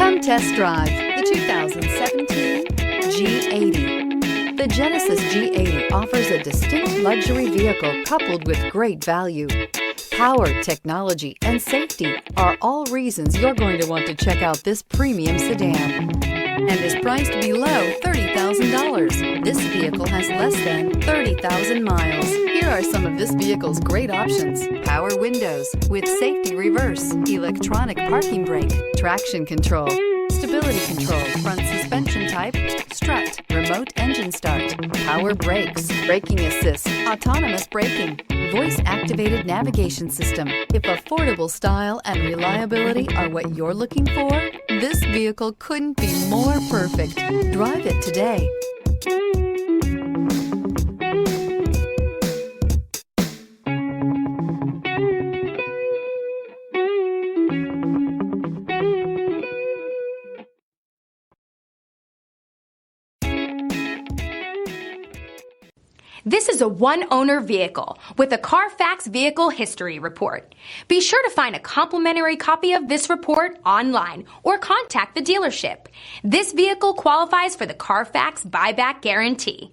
Come test drive the 2017 G80. The Genesis G80 offers a distinct luxury vehicle coupled with great value. Power, technology, and safety are all reasons you're going to want to check out this premium sedan, and is priced below $30,000. This vehicle has less than 30,000 miles. Here are some of this vehicle's great options: power windows with safety reverse, electronic parking brake, traction control, stability control, front suspension type, strut, remote engine start, power brakes, braking assist, autonomous braking, voice-activated navigation system. If affordable style and reliability are what you're looking for, this vehicle couldn't be more perfect. Drive it today. This is a one-owner vehicle with a Carfax Vehicle History Report. Be sure to find a complimentary copy of this report online or contact the dealership. This vehicle qualifies for the Carfax Buyback Guarantee.